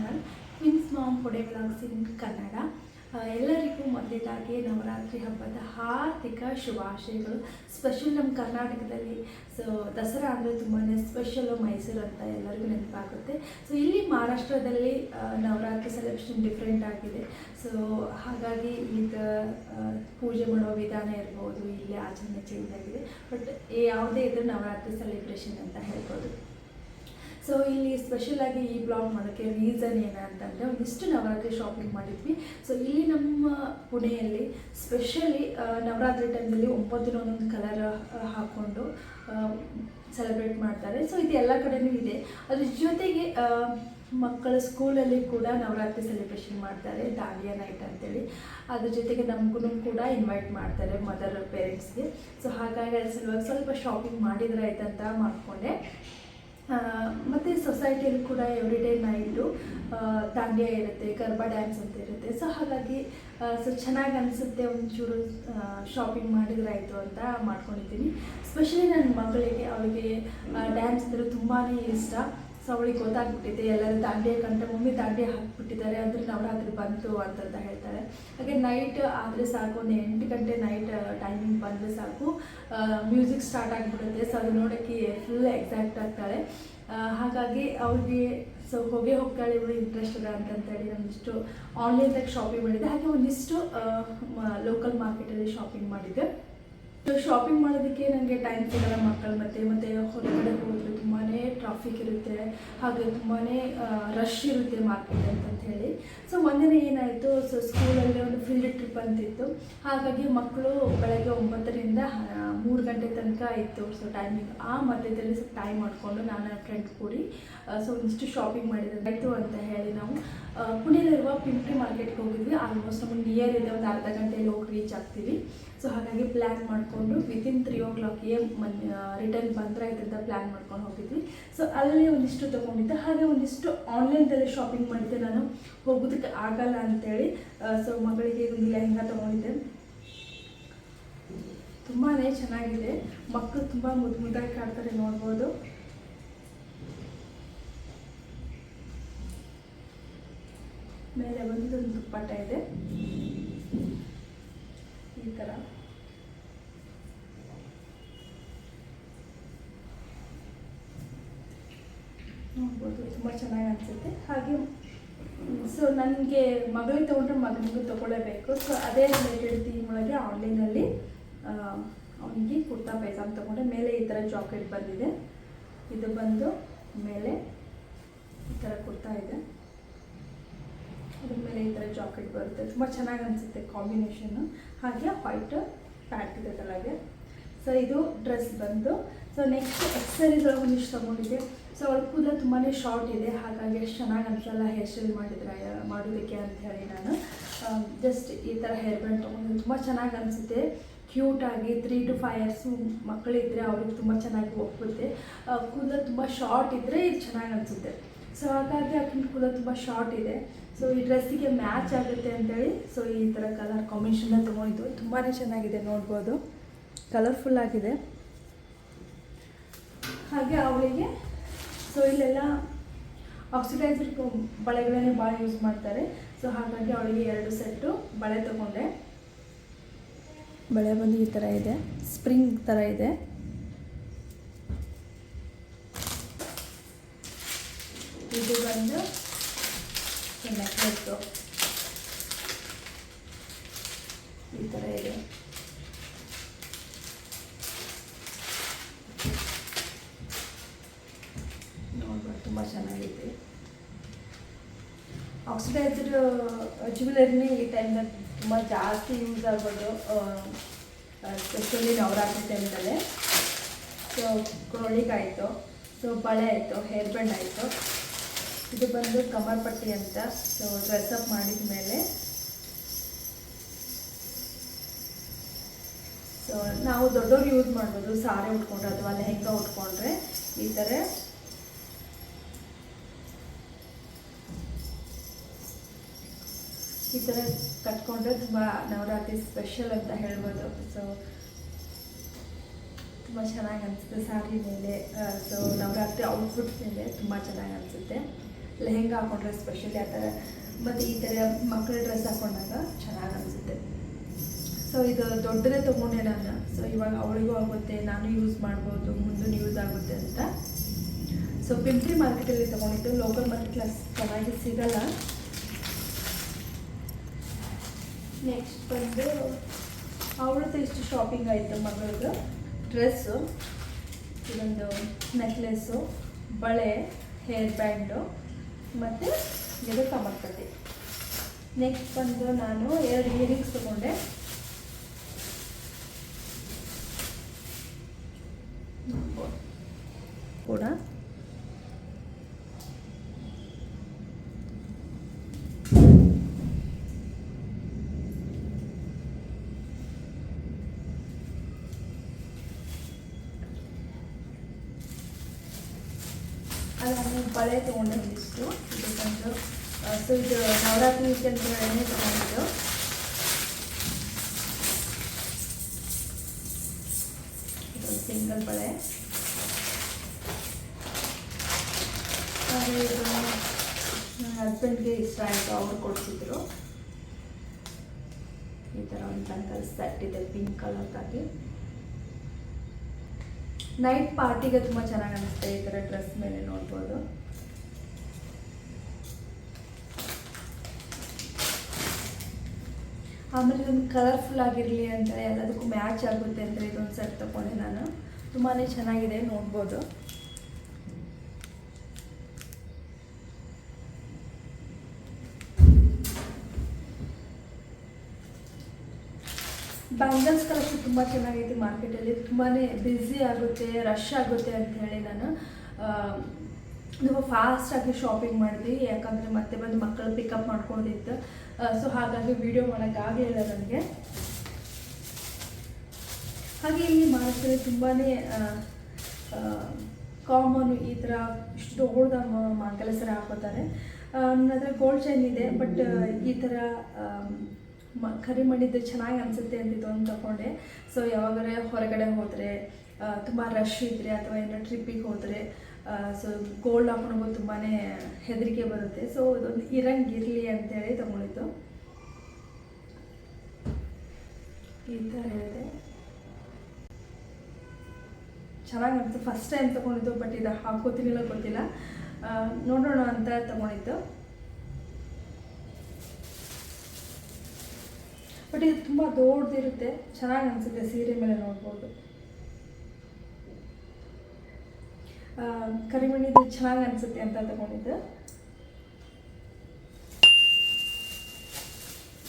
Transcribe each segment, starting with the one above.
Channel queens mom food vlogs in Kannada. ಎಲ್ಲರಿಗೂ ಮೊದಲೇದಾಗಿ ನವರಾತ್ರಿ ಹಬ್ಬದ ಹಾರ್ದಿಕ ಶುಭಾಶಯಗಳು. ಸ್ಪೆಷಲ್ ನಮ್ಮ ಕರ್ನಾಟಕದಲ್ಲಿ ದಸರಾ ಅಂದರೆ ತುಂಬಾ ಸ್ಪೆಷಲ್ಲು, ಮೈಸೂರು ಅಂತ ಎಲ್ಲರಿಗೂ ನೆನಪಾಗುತ್ತೆ. ಇಲ್ಲಿ ಮಹಾರಾಷ್ಟ್ರದಲ್ಲಿ ನವರಾತ್ರಿ ಸೆಲೆಬ್ರೇಷನ್ ಡಿಫ್ರೆಂಟ್ ಆಗಿದೆ. ಹಾಗಾಗಿ ಈಗ ಪೂಜೆ ಮಾಡೋ ವಿಧಾನ ಇರ್ಬೋದು, ಇಲ್ಲಿ ಆಚರಣೆ ಚೇಂಜ್ ಆಗಿದೆ. ಬಟ್ ಯಾವುದೇ ಇದ್ರೂ ನವರಾತ್ರಿ ಸೆಲೆಬ್ರೇಷನ್ ಅಂತ ಹೇಳ್ಬೋದು. ಇಲ್ಲಿ ಸ್ಪೆಷಲಾಗಿ ಈ ಬ್ಲಾಗ್ ಮಾಡೋಕ್ಕೆ ರೀಸನ್ ಏನಂತಂದರೆ, ಒಂದಿಷ್ಟು ನವರಾತ್ರಿ ಶಾಪಿಂಗ್ ಮಾಡಿದ್ವಿ. ಇಲ್ಲಿ ನಮ್ಮ ಪುಣೆಯಲ್ಲಿ ಸ್ಪೆಷಲಿ ನವರಾತ್ರಿ ಟೈಮಲ್ಲಿ 9 ಒಂದೊಂದು ಕಲರ್ ಹಾಕ್ಕೊಂಡು ಸೆಲೆಬ್ರೇಟ್ ಮಾಡ್ತಾರೆ. ಇದು ಎಲ್ಲ ಕಡೆಯೂ ಇದೆ. ಅದ್ರ ಜೊತೆಗೆ ಮಕ್ಕಳ ಸ್ಕೂಲಲ್ಲಿ ಕೂಡ ನವರಾತ್ರಿ ಸೆಲೆಬ್ರೇಷನ್ ಮಾಡ್ತಾರೆ, ದಾಂಡಿಯಾ ನೈಟ್ ಅಂತೇಳಿ. ಅದ್ರ ಜೊತೆಗೆ ನಮಗೂ ಕೂಡ ಇನ್ವೈಟ್ ಮಾಡ್ತಾರೆ, ಮದರ್ ಪೇರೆಂಟ್ಸ್ಗೆ. ಹಾಗಾಗಿ ಅದ್ರ ಸಲುವಾಗಿ ಸ್ವಲ್ಪ ಶಾಪಿಂಗ್ ಮಾಡಿದ್ರೆ ಆಯ್ತಂತ ಮಾಡಿಕೊಂಡೆ. ಮತ್ತು ಸೊಸೈಟಿಯಲ್ಲಿ ಕೂಡ ಎವ್ರಿಡೇ ನೈಟು ದಾಂಡಿಯಾ ಇರುತ್ತೆ, ಗರ್ಬಾ ಡ್ಯಾನ್ಸ್ ಅಂತ ಇರುತ್ತೆ. ಹಾಗಾಗಿ ಚೆನ್ನಾಗಿ ಅನಿಸುತ್ತೆ, ಒಂಚೂರು ಶಾಪಿಂಗ್ ಮಾಡಿದ್ರೆ ಆಯಿತು ಅಂತ ಮಾಡ್ಕೊಂಡಿದ್ದೀನಿ. ಸ್ಪೆಷಲಿ ನನ್ನ ಮಗಳಿಗೆ, ಅವಳಿಗೆ ಡ್ಯಾನ್ಸ್ ಅಂದರೆ ತುಂಬಾ ಇಷ್ಟ. ಅವಳಿಗೆ ಗೊತ್ತಾಗ್ಬಿಟ್ಟಿದೆ, ಎಲ್ಲರೂ ದಾಂಡಿಯಾ ಕಂಡ್ರೆ ಮಮ್ಮಿ ದಾಂಡಿಯಾ ಹಾಕ್ಬಿಟ್ಟಿದ್ದಾರೆ ಅಂದರೆ ನವರಾತ್ರಿ ಬಂತು ಅಂತ ಹೇಳ್ತಾರೆ. ಹಾಗೆ ನೈಟ್ ಆದರೆ ಸಾಕು, ಒಂದು 8 ಗಂಟೆ ನೈಟ್ ಟೈಮಿಂಗ್ ಬಂದರೆ ಸಾಕು, ಮ್ಯೂಸಿಕ್ ಸ್ಟಾರ್ಟ್ ಆಗಿಬಿಡುತ್ತೆ. ಅದು ನೋಡೋಕ್ಕೆ ಫುಲ್ ಎಕ್ಸೈಟ್ ಆಗ್ತಾಳೆ. ಹಾಗಾಗಿ ಅವ್ರಿಗೆ ಹೋಗ್ತಾಳೆ, ಇವಳು ಇಂಟ್ರೆಸ್ಟ್ ಇದೆ ಅಂತಂತೇಳಿ ಒಂದಿಷ್ಟು ಆನ್ಲೈನ್ದಾಗ ಶಾಪಿಂಗ್ ಮಾಡಿದ್ದೆ. ಹಾಗೆ ಒಂದಿಷ್ಟು ಲೋಕಲ್ ಮಾರ್ಕೆಟಲ್ಲಿ ಶಾಪಿಂಗ್ ಮಾಡಿದ್ದೆ. ಶಾಪಿಂಗ್ ಮಾಡೋದಕ್ಕೆ ನನಗೆ ಟೈಮ್ ಸಿಗಲ್ಲ, ಮಕ್ಕಳು ಮತ್ತೆ ಹೊರಗಡೆ ಹೋದರೆ ತುಂಬಾ ಟ್ರಾಫಿಕ್ ಇರುತ್ತೆ, ಹಾಗೆ ತುಂಬಾ ರಶ್ ಇರುತ್ತೆ ಮಾರ್ಕೆಟ್ ಅಂತ ಹೇಳಿ. ಒಂದಿನ ಏನಾಯಿತು, ಸ್ಕೂಲಲ್ಲಿ ಒಂದು ಫೀಲ್ಡ್ ಟ್ರಿಪ್ ಅಂತಿತ್ತು. ಹಾಗಾಗಿ ಮಕ್ಕಳು ಬೆಳಗ್ಗೆ 9ರಿಂದ 3 ಗಂಟೆ ತನಕ ಇತ್ತು ಟೈಮಿಂಗ್. ಆ ಮಧ್ಯದಲ್ಲಿ ಸ್ವಲ್ಪ ಟೈಮ್ ಮಾಡಿಕೊಂಡು ನಾನು ನನ್ನ ಫ್ರೆಂಡ್ ಕೂಡಿ ಒಂದಿಷ್ಟು ಶಾಪಿಂಗ್ ಮಾಡಿದ್ರೆ ಆಯಿತು ಅಂತ ಹೇಳಿ ನಾವು ಪುಣೆಯಲ್ಲಿರುವ ಪಿಂಪ್ರಿ ಮಾರ್ಕೆಟ್ಗೆ ಹೋಗಿದ್ವಿ. ಆಲ್ಮೋಸ್ಟ್ ನಮಗೆ ನಿಯರ್ ಇದೆ, ಒಂದು ಅರ್ಧ ಗಂಟೆಯಲ್ಲಿ ಹೋಗಿ ರೀಚ್ ಆಗ್ತೀವಿ. ಹಾಗಾಗಿ ಪ್ಲ್ಯಾನ್ ಮಾಡಿಕೊಂಡು ವಿತಿನ್ 3 o'clockಗೆ ರಿಟರ್ನ್ ಬಂದರೆ ಆಯ್ತಂತ ಪ್ಲ್ಯಾನ್ ಮಾಡ್ಕೊಂಡು ಹೋಗಿದ್ವಿ. ಅಲ್ಲಿ ಒಂದಿಷ್ಟು ತೊಗೊಂಡಿದ್ದೆ. ಹಾಗೆ ಒಂದಿಷ್ಟು ಆನ್ಲೈನ್ದಲ್ಲಿ ಶಾಪಿಂಗ್ ಮಾಡಿದ್ದೆ, ನಾನು ಹೋಗೋದಕ್ಕೆ ಆಗಲ್ಲ ಅಂಥೇಳಿ. ಮಗಳಿಗೆ ಒಂದು ಲೆಹಂಗಾ ತೊಗೊಂಡಿದ್ದೆ, ತುಂಬಾ ಚೆನ್ನಾಗಿದೆ. ಮಕ್ಕಳು ತುಂಬ ಮುದ್ದಾಗಿ ಕಾಡ್ತಾರೆ, ನೋಡ್ಬೋದು. ಮೇಲೆ ಒಂದು ದುಪ್ಪಟ್ಟ ಇದೆ, ಈ ಥರ ನೋಡ್ಬೋದು, ತುಂಬ ಚೆನ್ನಾಗಿ ಅನಿಸುತ್ತೆ. ಹಾಗೆ ನನಗೆ ಮಗಳಿಗೆ ತೊಗೊಂಡ್ರೆ ಮಗನಿಗೂ ತೊಗೊಳ್ಳೇಬೇಕು. ಅದೇ ರಿಲೇಟೆಡ್ ಥೀಮ್ ಒಳಗೆ ಆನ್ಲೈನಲ್ಲಿ ಅವನಿಗೆ ಕುರ್ತಾ ಪೈಜಾಮ ತೊಗೊಂಡೆ. ಮೇಲೆ ಈ ಥರ ಜಾಕೆಟ್ ಬಂದಿದೆ, ಇದು ಬಂದು ಮೇಲೆ ಈ ಥರ ಕುರ್ತಾ ಇದೆ, ಅದ್ರ ಮೇಲೆ ಈ ಥರ ಜಾಕೆಟ್ ಬರುತ್ತೆ. ತುಂಬ ಚೆನ್ನಾಗಿ ಅನಿಸುತ್ತೆ ಕಾಂಬಿನೇಷನ್ನು. ಹಾಗೆ ವೈಟ್ ಪ್ಯಾಂಟ್ ಇದೆ ಕೆಳಗೆ. ಇದು ಡ್ರೆಸ್ ಬಂದು. ನೆಕ್ಸ್ಟ್ ಎಕ್ಸಸರೀಸ್ ಒಳಗೆ ಒಂದಿಷ್ಟು ತೊಗೊಂಡಿದ್ದೆ. ಅವಳ ಕೂದಲು ತುಂಬಾ ಶಾರ್ಟ್ ಇದೆ, ಹಾಗಾಗಿ ಎಷ್ಟು ಚೆನ್ನಾಗಿ ಅನಿಸಲ್ಲ ಹೇರ್ ಸ್ಟೈಲ್ ಮಾಡೋದಕ್ಕೆ ಅಂತ ಹೇಳಿ ನಾನು ಜಸ್ಟ್ ಈ ಥರ ಹೇರ್ ಬ್ಯಾಂಡ್ ತೊಗೊಂಡಿದ್ದೆ. ತುಂಬ ಚೆನ್ನಾಗಿ ಅನಿಸುತ್ತೆ, ಕ್ಯೂಟಾಗಿ. 3 to 5 years ಮಕ್ಕಳಿದ್ದರೆ ಅವ್ರಿಗೆ ತುಂಬ ಚೆನ್ನಾಗಿ ಒಪ್ಪುತ್ತೆ. ಕೂದಲು ತುಂಬ ಶಾರ್ಟ್ ಇದ್ದರೆ ಇದು ಚೆನ್ನಾಗಿ ಅನಿಸುತ್ತೆ. ಹಾಗಾಗಿ ಆಕಿನ ಕೂದಲು ತುಂಬ ಶಾರ್ಟ್ ಇದೆ. ಈ ಡ್ರೆಸ್ಸಿಗೆ ಮ್ಯಾಚ್ ಆಗುತ್ತೆ ಅಂತೇಳಿ ಈ ಥರ ಕಲರ್ ಕಾಂಬಿನೇಷನ್ನ ತೊಗೊಂಡಿದ್ದು. ತುಂಬಾ ಚೆನ್ನಾಗಿದೆ, ನೋಡ್ಬೋದು, ಕಲರ್ಫುಲ್ ಆಗಿದೆ. ಹಾಗೆ ಅವಳಿಗೆ ಇಲ್ಲೆಲ್ಲ ಆಕ್ಸಿಡೈಸರ್ ಬಳೆಗಳನ್ನೇ ಭಾಳ ಯೂಸ್ ಮಾಡ್ತಾರೆ. ಹಾಗಾಗಿ ಅವಳಿಗೆ 2 ಸೆಟ್ಟು ಬಳೆ ತೊಗೊಂಡೆ. ಬಳೆ ಬಂದು ಈ ಥರ ಇದೆ, ಸ್ಪ್ರಿಂಗ್ ಥರ ಇದೆ. ಇದು ಬಂದು ನೆಕ್ಲೆಸ್ಸು ಈ ಥರ ಇದೆ. ನೋಡ್ಬೋದು, ತುಂಬ ಚೆನ್ನಾಗಿದೆ. ಆಕ್ಸಿಡೈಸ್ಡ್ ಜ್ಯುವೆಲರಿನೇ ಈ ಟೈಮ್ನಲ್ಲಿ ತುಂಬ ಜಾಸ್ತಿ ಯೂಸ್ ಆಗೋದು, ಸ್ಪೆಷಲಿ ನವರಾತ್ರಿ ಟೈಮ್ನಲ್ಲೇ. ಕೊರಳಿಗಾಯಿತು, ಬಳೆ ಆಯಿತು, ಹೇರ್ ಬ್ಯಾಂಡ್ ಆಯಿತು. ಇದು ಬಂದು ಕಮರ್ ಪಟ್ಟಿ ಅಂತ. ಡ್ರೆಸ್ ಅಪ್ ಮಾಡಿದ ಮೇಲೆ ನಾವು ದೊಡ್ಡವ್ರು ಯೂಸ್ ಮಾಡ್ಬೋದು, ಸಾರಿ ಉಟ್ಕೊಂಡ್ರೆ ಅಥವಾ ಲೆಹಂಗಾ ಉಟ್ಕೊಂಡ್ರೆ ಈ ಥರ ಕಟ್ಕೊಂಡ್ರೆ ತುಂಬ ನವರಾತ್ರಿ ಸ್ಪೆಷಲ್ ಅಂತ ಹೇಳ್ಬೋದು. ತುಂಬ ಚೆನ್ನಾಗಿ ಅನಿಸುತ್ತೆ ಸಾರಿ ಮೇಲೆ. ನವರಾತ್ರಿ ಔಟ್ಫಿಟ್ ಮೇಲೆ ತುಂಬ ಚೆನ್ನಾಗಿ ಅನಿಸುತ್ತೆ. ಲೆಹೆಂಗಾ ಹಾಕೊಂಡ್ರೆ ಸ್ಪೆಷಲಿ ಆ ಥರ, ಮತ್ತು ಈ ಥರ ಮಕ್ಕಳ ಡ್ರೆಸ್ ಹಾಕೊಂಡಾಗ ಚೆನ್ನಾಗಿ ಅನಿಸುತ್ತೆ. ಸೊ ಇದು ದೊಡ್ಡದೇ ತೊಗೊಂಡೆ ನಾನು. ಸೊ ಇವಾಗ ಅವಳಿಗೂ ಆಗುತ್ತೆ, ನಾನು ಯೂಸ್ ಮಾಡ್ಬೋದು, ಮುಂದೆ ಯೂಸ್ ಆಗುತ್ತೆ ಅಂತ. ಸೊ ಪಿಂಪ್ರಿ ಮಾರ್ಕೆಟಲ್ಲಿ ತೊಗೊಂಡಿದ್ದು, ಲೋಕಲ್ ಮಾರ್ಕೆಟ್ ಚೆನ್ನಾಗಿ ಸಿಗಲ್ಲ. ನೆಕ್ಸ್ಟ್ ಬಂದು ಅವಳದ್ದು ಇಷ್ಟು ಶಾಪಿಂಗ್ ಆಯಿತು. ಮಗಳದ್ದು ಡ್ರೆಸ್ಸು, ಇದೊಂದು ನೆಕ್ಲೆಸ್ಸು, ಬಳೆ, ಹೇರ್ ಬ್ಯಾಂಡು ಮತ್ತು ಇದು ಕಮರ್ಕತೆ. ನೆಕ್ಸ್ಟ್ ಬಂದು ನಾನು 2 ಇಯರಿಂಗ್ಸ್ ತೊಗೊಂಡೆ. ಕೂಡ ಅದಾದ್ಮೇಲೆ ಬಳೆ ತೊಗೊಂಡೆ ಒಂದಿಷ್ಟು. ಇದು ಬಂದು ಸೊ ಇದು ನವರಾತ್ರಿ ಕೆಳಗಡೆ ತೊಗೊಂಡಿದ್ದು. ಇದು ಸಿಂಗಲ್ ಬಳೆ. ಹಾಗೆ ಇದು ನನ್ನ ಹಸ್ಬೆಂಡ್ಗೆ ಇಷ್ಟ ಆಯಿತು, ಅವ್ರು ಕೊಡಿಸಿದ್ರು. ಈ ಥರ ಒಂದು ಅಂಕಲ್ ಸೆಟ್ ಇದೆ ಪಿಂಕ್ ಕಲರ್ಗಾಗಿ. ನೈಟ್ ಪಾರ್ಟಿಗೆ ತುಂಬ ಚೆನ್ನಾಗಿ ಅನಿಸುತ್ತೆ ಈ ಥರ ಡ್ರೆಸ್ ಮೇಲೆ, ನೋಡ್ಬೋದು. ಆಮೇಲೆ ಇದೊಂದು ಕಲರ್ಫುಲ್ ಆಗಿರಲಿ ಅಂತ, ಎಲ್ಲದಕ್ಕೂ ಮ್ಯಾಚ್ ಆಗುತ್ತೆ ಅಂತ ಇದೊಂದು ಸೆಟ್ ತೊಗೊಂಡೆ ನಾನು. ತುಂಬಾ ಚೆನ್ನಾಗಿದೆ, ನೋಡ್ಬೋದು. ಬ್ಯಾಂಗಲ್ಸ್ ಕಲೆಕ್ಷನ್ ತುಂಬ ಚೆನ್ನಾಗೈತಿ ಮಾರ್ಕೆಟಲ್ಲಿ. ತುಂಬಾ ಬ್ಯುಸಿ ಆಗುತ್ತೆ, ರಶ್ ಆಗುತ್ತೆ ಅಂತ ಹೇಳಿ ನಾನು ತುಂಬ ಫಾಸ್ಟಾಗಿ ಶಾಪಿಂಗ್ ಮಾಡಿದ್ವಿ. ಯಾಕಂದರೆ ಮತ್ತೆ ಬಂದು ಮಕ್ಕಳು ಪಿಕಪ್ ಮಾಡ್ಕೊಂಡಿತ್ತು. ಸೊ ಹಾಗಾಗಿ ವಿಡಿಯೋ ಮಾಡೋಕ್ಕಾಗಲಿಲ್ಲ ನನಗೆ. ಹಾಗೆ ಇಲ್ಲಿ ಮಾರ್ಕೆಟಲ್ಲಿ ತುಂಬಾ ಕಾಮನ್ ಈ ಥರ ಇಷ್ಟು ದೊಡ್ಡ ಕೆಲಸ ಹಾಕೋತಾರೆ. ನನ್ನ ಹತ್ರ ಗೋಲ್ಡ್ ಚೈನ್ ಇದೆ, ಬಟ್ ಈ ಥರ ಕರಿಮಣಿದ್ದು ಚೆನ್ನಾಗಿ ಅನಿಸುತ್ತೆ ಅಂತ ಇದೊಂದು ತೊಗೊಂಡೆ. ಸೊ ಯಾವಾಗಲೇ ಹೊರಗಡೆ ಹೋದರೆ, ತುಂಬ ರಶ್ ಇದ್ದರೆ ಅಥವಾ ಏನೋ ಟ್ರಿಪ್ಪಿಗೆ ಹೋದರೆ, ಸೊ ಗೋಲ್ಡ್ ಹಾಕೊಂಡು ತುಂಬಾ ಹೆದರಿಕೆ ಬರುತ್ತೆ. ಸೊ ಇದೊಂದು ಇರಂಗಿರಲಿ ಅಂತೇಳಿ ತೊಗೊಂಡಿದ್ದು. ಈ ಥರ ಹೇಳಿದೆ, ಚೆನ್ನಾಗಿ ಅನಿಸ್ತು. ಫಸ್ಟ್ ಟೈಮ್ ತೊಗೊಂಡಿದ್ದು, ಬಟ್ ಇದು ಹಾಕೋತೀನಿಲ್ಲ ಗೊತ್ತಿಲ್ಲ, ನೋಡೋಣ ಅಂತ ತೊಗೊಂಡಿದ್ದು. ಬಟ್ ಇದು ತುಂಬ ದೊಡ್ಡದಿರುತ್ತೆ, ಚೆನ್ನಾಗಿ ಅನಿಸುತ್ತೆ ಸೀರೆ ಮೇಲೆ, ನೋಡ್ಬೋದು. ಕರಿಮಣಿದು ಚೆನ್ನಾಗಿ ಅನಿಸುತ್ತೆ ಅಂತ ತಗೊಂಡಿದ್ದು.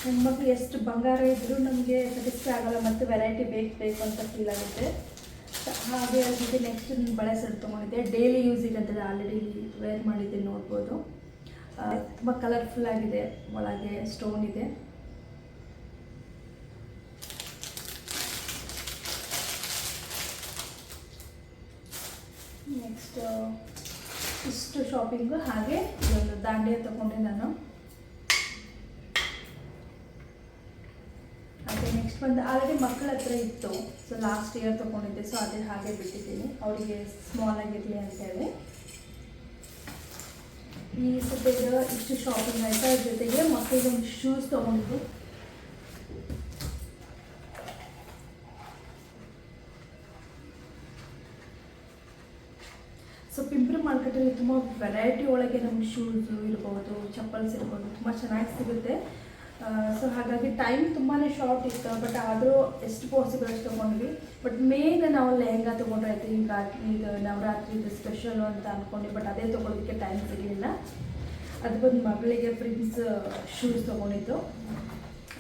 ಹೆಣ್ಮಕ್ಳು ಎಷ್ಟು ಬಂಗಾರ ಇದ್ದರೂ ನಮಗೆ ಸ್ಯಾಟಿಸ್ಫೈ ಆಗಲ್ಲ, ಮತ್ತು ವೆರೈಟಿ ಬೇಕು ಅಂತ ಫೀಲ್ ಆಗುತ್ತೆ. ಹಾಗೆ ಅದಕ್ಕೆ ನೆಕ್ಸ್ಟ್ ಬಳೆ ಸೆಟ್ ತೊಗೊಂಡಿದ್ದೆ. ಡೈಲಿ ಯೂಸಿಗೆ ಅಂತ ಆಲ್ರೆಡಿ ವೇರ್ ಮಾಡಿದ್ದೆ, ನೋಡ್ಬೋದು. ತುಂಬ ಕಲರ್ಫುಲ್ ಆಗಿದೆ, ಒಳಗೆ ಸ್ಟೋನ್ ಇದೆ. ನೆಕ್ಸ್ಟ್ ಇಷ್ಟು ಶಾಪಿಂಗು. ಹಾಗೆ ಒಂದು ದಾಂಡಿಯ ತೊಗೊಂಡೆ ನಾನು. ಹಾಗೆ ನೆಕ್ಸ್ಟ್ ಬಂದು ಆಲ್ರೆಡಿ ಮಕ್ಕಳ ಹತ್ರ ಇತ್ತು, ಸೊ ಲಾಸ್ಟ್ ಇಯರ್ ತೊಗೊಂಡಿದ್ದೆ. ಸೊ ಅದೇ ಹಾಗೆ ಬಿಟ್ಟಿದ್ದೀನಿ, ಅವರಿಗೆ ಸ್ಮಾಲ್ ಆಗಿರಲಿ ಅಂತೇಳಿ. ಈ ಸದ್ಯದ ಇಷ್ಟು ಶಾಪಿಂಗ್ ಆಯಿತು. ಅದ್ರ ಜೊತೆಗೆ ಮಕ್ಕಳಿಗೆ ಒಂದು ಶೂಸ್ ತೊಗೊಂಡಿದ್ದು. ಸೊ ಪಿಂಪ್ರಿ ಮಾರ್ಕೆಟಲ್ಲಿ ತುಂಬ ವೆರೈಟಿ ಒಳಗೆ ನಮ್ಗೆ ಶೂಸು ಇರ್ಬೋದು, ಚಪ್ಪಲ್ಸ್ ಇರ್ಬೋದು, ತುಂಬ ಚೆನ್ನಾಗಿ ಸಿಗುತ್ತೆ. ಸೊ ಹಾಗಾಗಿ ಟೈಮ್ ತುಂಬಾ ಶಾರ್ಟ್ ಇತ್ತು, ಬಟ್ ಆದರೂ ಎಷ್ಟು ಪಾಸಿಬಲ್ ಅಷ್ಟು ತೊಗೊಂಡ್ವಿ. ಬಟ್ ಮೇನ್ ನಾವು ಲೆಹೆಂಗಾ ತೊಗೊಂಡ್ರಾಯ್ತು, ಈಗ ಇದು ನವರಾತ್ರಿದು ಸ್ಪೆಷಲು ಅಂತ ಅಂದ್ಕೊಂಡ್ವಿ, ಬಟ್ ಅದೇ ತೊಗೊಳೋದಕ್ಕೆ ಟೈಮ್ ಸಿಗಲಿಲ್ಲ. ಅದು ಬಂದು ಮಗಳಿಗೆ ಪ್ರಿನ್ಸ್ ಶೂಸ್ ತೊಗೊಂಡಿದ್ದು.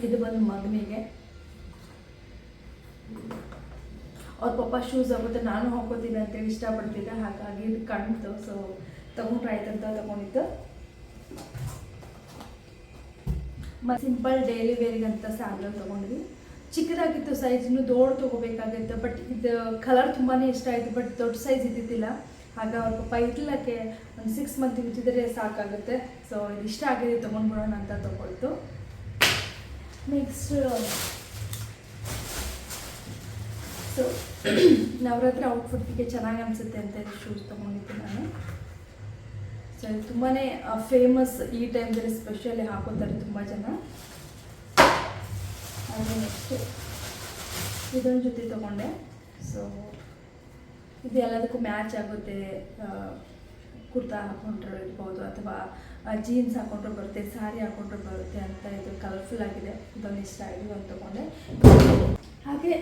ಇದು ಬಂದು ಮಗನಿಗೆ ಅವ್ರ ಪಪ್ಪ ಶೂಸ್ ಆಗುತ್ತೆ, ನಾನು ಹಾಕೋತೀನಿ ಅಂತೇಳಿ ಇಷ್ಟಪಡ್ತಿದ್ದೆ, ಹಾಗಾಗಿ ಇದು ಕಾಣ್ತು. ಸೊ ತೊಗೊಂಡ್ರಾಯ್ತು ಅಂತ ತೊಗೊಂಡಿದ್ದು. ಮತ್ತು ಸಿಂಪಲ್ ಡೈಲಿ ವೇರಿಗಂತ ಸ್ಯಾಂಡಲ್ ತೊಗೊಂಡ್ವಿ. ಚಿಕ್ಕದಾಗಿತ್ತು ಸೈಜ್, ಇನ್ನೂ ದೊಡ್ಡ ತೊಗೋಬೇಕಾಗಿತ್ತು. ಬಟ್ ಇದು ಕಲರ್ ತುಂಬಾ ಇಷ್ಟ ಆಯಿತು, ಬಟ್ ದೊಡ್ಡ ಸೈಜ್ ಇದ್ದಿದ್ದಿಲ್ಲ. ಆಗ ಅವ್ರ ಪಪ್ಪ ಇರ್ಲಿಕ್ಕೆ ಒಂದು 6 ಮಂತ್ ಇರ್ತಿದ್ರೆ ಸಾಕಾಗುತ್ತೆ. ಸೊ ಇದು ಇಷ್ಟ ಆಗಿದೆ, ತೊಗೊಂಡ್ಬಿಡೋಣ ಅಂತ ತೊಗೊಳ್ತು. ನೆಕ್ಸ್ಟ್ ಸೊ ನವರಾತ್ರಿ ಔಟ್ಫಿಟ್ಗೆ ಚೆನ್ನಾಗಿ ಅನಿಸುತ್ತೆ ಅಂತ ಶೂಸ್ ತೊಗೊಂಡಿದ್ದೆ ನಾನು. ಸೊ ಇದು ತುಂಬಾ ಫೇಮಸ್ ಈ ಟೈಮ್ದಲ್ಲಿ ಸ್ಪೆಷಲಿ ಹಾಕೋತಾರೆ ತುಂಬ ಜನ. ಹಾಗೆ ನೆಕ್ಸ್ಟ್ ಇದೊಂದು ಜೊತೆ ತೊಗೊಂಡೆ. ಸೊ ಇದು ಎಲ್ಲದಕ್ಕೂ ಮ್ಯಾಚ್ ಆಗುತ್ತೆ. ಕುರ್ತಾ ಹಾಕೊಂಡ್ರೆ ಇರ್ಬೋದು ಅಥವಾ ಜೀನ್ಸ್ ಹಾಕೊಂಡ್ರೆ ಬರುತ್ತೆ, ಸ್ಯಾರಿ ಹಾಕೊಂಡ್ರೆ ಬರುತ್ತೆ ಅಂತ. ಇದು ಕಲರ್ಫುಲ್ ಆಗಿದೆ, ಇದೊಂದು ಇಷ್ಟ ಆಗಿದೆ, ಒಂದು ತೊಗೊಂಡೆ. ಹಾಗೆ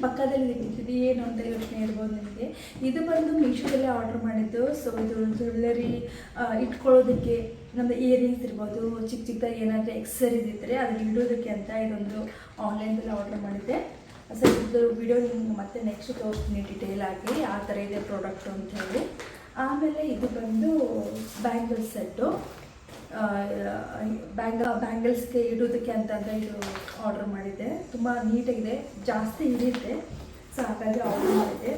ಪಕ್ಕದಲ್ಲಿ ಇಟ್ಟಿದ್ದು ಏನು ಅಂತ ಯೋಚನೆ ಇರ್ಬೋದು ನಿಮಗೆ. ಇದು ಬಂದು ಮೀಶೋದಲ್ಲೇ ಆರ್ಡ್ರ್ ಮಾಡಿದ್ದು. ಸೊ ಇದು ಜ್ಯುವೆಲ್ಲರಿ ಇಟ್ಕೊಳ್ಳೋದಕ್ಕೆ, ನಮ್ಮದು ಇಯರಿಂಗ್ಸ್ ಇರ್ಬೋದು, ಚಿಕ್ಕ ಚಿಕ್ಕದಾಗಿ ಏನಾದರೂ ಎಕ್ಸಸರೀಸ್ ಇದ್ದರೆ ಅದನ್ನು ಇಡೋದಕ್ಕೆ ಅಂತ ಇದೊಂದು ಆನ್ಲೈನಲ್ಲಿ ಆರ್ಡ್ರ್ ಮಾಡಿದ್ದೆ. ಸೊ ಇದ್ರ ವಿಡಿಯೋ ನಿಮ್ಗೆ ಮತ್ತೆ ನೆಕ್ಸ್ಟ್ ತೋರಿಸ್ತೀನಿ ಡೀಟೇಲ್ ಆಗಿ ಯಾವ ಥರ ಇದೆ ಪ್ರಾಡಕ್ಟು ಅಂತ ಹೇಳಿ. ಆಮೇಲೆ ಇದು ಬಂದು ಬ್ಯಾಂಗಲ್ಸ್ ಸೆಟ್ಟು. ಬ್ಯಾಂಗಲ್ಸ್ಗೆ ಇಡೋದಕ್ಕೆ ಅಂತಂದರೆ ಇದು ಆರ್ಡ್ರ್ ಮಾಡಿದ್ದೆ. ತುಂಬ ನೀಟಾಗಿದೆ, ಜಾಸ್ತಿ ಹಿಡಿಯುತ್ತೆ. ಸೊ ಹಾಗಾಗಿ ಆರ್ಡ್ರ್ ಮಾಡಿದ್ದೆ.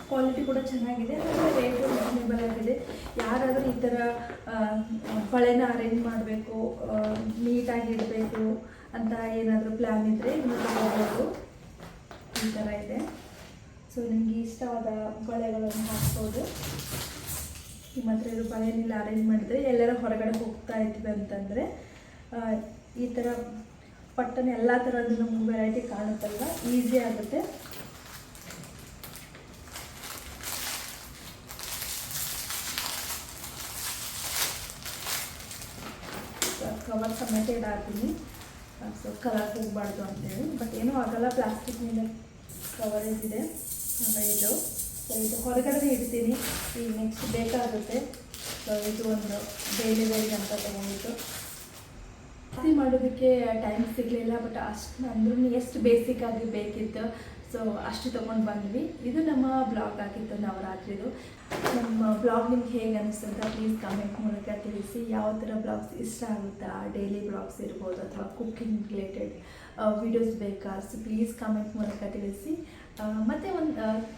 ಕ್ವಾಲಿಟಿ ಕೂಡ ಚೆನ್ನಾಗಿದೆ, ಮತ್ತು ರೇಟು ರೀಸನೇಬಲ್ ಆಗಿದೆ. ಯಾರಾದರೂ ಈ ಥರ ಬಳೆನ ಅರೇಂಜ್ ಮಾಡಬೇಕು, ನೀಟಾಗಿ ಇಡಬೇಕು ಅಂತ ಏನಾದರೂ ಪ್ಲ್ಯಾನ್ ಇದ್ದರೆ ಇದನ್ನು ತಗೋಬೋದು. ಈ ಥರ ಇದೆ. ಸೊ ನಿಮಗೆ ಇಷ್ಟವಾದ ಬಳೆಗಳನ್ನು ಹಾಕ್ಬೋದು. ನಿಮ್ಮ ಹತ್ರ ಇರೋ ಬಳೆನೆಲ್ಲ ಅರೇಂಜ್ ಮಾಡಿದರೆ ಎಲ್ಲರ ಹೊರಗಡೆ ಹೋಗ್ತಾ ಇದ್ವಿ ಅಂತಂದರೆ ಈ ಥರ ಪಟ್ಟನೆ ಎಲ್ಲ ಥರದ್ದು ನಮ್ಗೆ ವೆರೈಟಿ ಕಾಣುತ್ತಲ್ವ, ಈಸಿ ಆಗುತ್ತೆ. ಕವರ್ ಸಮೇತ ಇಡಾತೀನಿ. ಸೊ ಕಲರ್ ಹೋಗಬಾರ್ದು ಅಂತೇಳಿ, ಬಟ್ ಏನೂ ಆಗಲ್ಲ, ಪ್ಲಾಸ್ಟಿಕ್ನಿಂದ ಕವರೇಜ್ ಇದೆ. ಇದು ಸೊ ಇದು ಹೊರಗಡೆ ಇಡ್ತೀನಿ, ಈಗ ನೆಕ್ಸ್ಟ್ ಬೇಕಾಗುತ್ತೆ. ಸೊ ಇದು ಒಂದು ಡೈಲಿ ವೇರಿಗೆ ಅಂತ ತೊಗೊಂಡಿದ್ದು. ಜಾಸ್ತಿ ಮಾಡೋದಕ್ಕೆ ಟೈಮ್ ಸಿಗಲಿಲ್ಲ, ಬಟ್ ಅಷ್ಟು ಅಂದ್ರೂ ಎಷ್ಟು ಬೇಸಿಕ್ಕಾಗಿ ಬೇಕಿತ್ತು. ಸೊ ಅಷ್ಟು ತೊಗೊಂಡು ಬಂದ್ವಿ. ಇದು ನಮ್ಮ ಬ್ಲಾಗ್ ಆಗಿತ್ತು ನವರಾತ್ರಿದು. ನಮ್ಮ ಬ್ಲಾಗ್ ನಿಮ್ಗೆ ಹೇಗೆ ಅನಿಸ್ತು ಅಂತ ಪ್ಲೀಸ್ ಕಮೆಂಟ್ ಮೂಲಕ ತಿಳಿಸಿ. ಯಾವ ಥರ ಬ್ಲಾಗ್ಸ್ ಇಷ್ಟ ಆಗುತ್ತಾ, ಡೈಲಿ ಬ್ಲಾಗ್ಸ್ ಇರ್ಬೋದು ಅಥವಾ ಕುಕ್ಕಿಂಗ್ ರಿಲೇಟೆಡ್ ವಿಡಿಯೋಸ್ ಬೇಕಾ, ಸೊ ಪ್ಲೀಸ್ ಕಮೆಂಟ್ ಮೂಲಕ ತಿಳಿಸಿ. ಮತ್ತು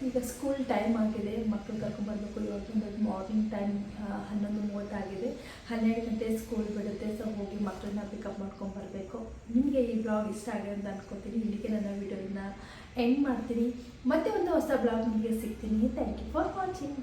ಈಗ ಸ್ಕೂಲ್ ಟೈಮ್ ಆಗಿದೆ, ಮಕ್ಕಳು ಕರ್ಕೊಂಡ್ಬರ್ಬೇಕು. ಇವತ್ತೊಂದು ಮಾರ್ನಿಂಗ್ ಟೈಮ್ 11:30 ಆಗಿದೆ. 12 ಗಂಟೆ ಸ್ಕೂಲ್ ಬಿಡುತ್ತೆ. ಸೊ ಹೋಗಿ ಮಕ್ಕಳನ್ನ ಪಿಕಪ್ ಮಾಡ್ಕೊಂಡ್ಬರ್ಬೇಕು. ನಿಮಗೆ ಈ ಬ್ಲಾಗ್ ಇಷ್ಟ ಆಗಿದೆ ಅಂತ ಅಂದ್ಕೊತೀನಿ. ಇಲ್ಲಿಗೆ ನನ್ನ ವಿಡಿಯೋನ ಎಂಡ್ ಮಾಡ್ತೀನಿ. ಮತ್ತೆ ಒಂದು ಹೊಸ ಬ್ಲಾಗ್ ನಿಮಗೆ ಸಿಗ್ತೀನಿ. Thank you for watching.